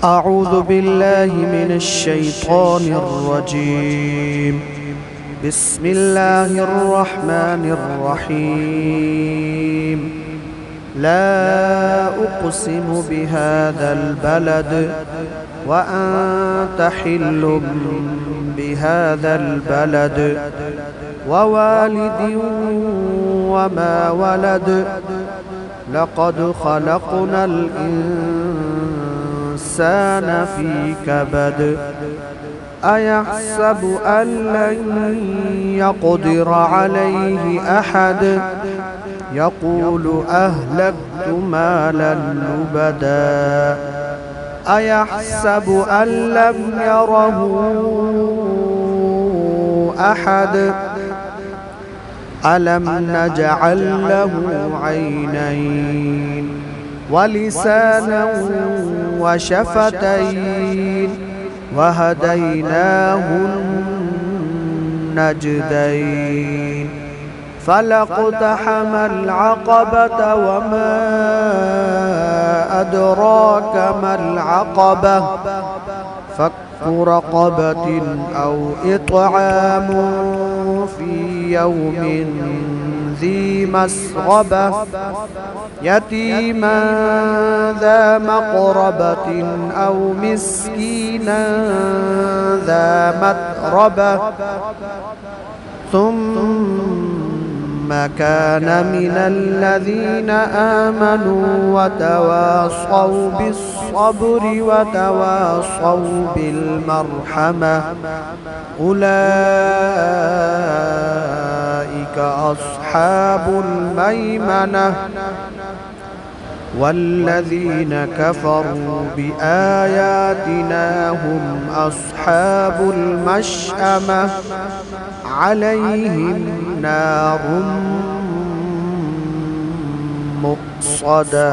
أعوذ بالله من الشيطان الرجيم. بسم الله الرحمن الرحيم. لا أقسم بهذا البلد وأنت حل بهذا البلد ووالد وما ولد لقد خلقنا الإنسان في كبد أيحسب أن لن يقدر عليه أحد يقول أهلكت مالا لبدا أيحسب أن لم يره أحد ألم نجعل له عينين ولسانا وشفتين وهديناه النجدين فلاقتحم العقبة وما أدراك ما العقبة فك رقبة أو إطعام في يوم ذي مسغبة يتيما ذا مقربة أو مسكينا ذا متربة ثم كان من الذين آمنوا وتواصوا بالصبر وتواصوا بالمرحمة أولئك أصحاب الميمنة والذين كفروا بآياتنا هم أصحاب المشأمة عليهم نار مؤصدة.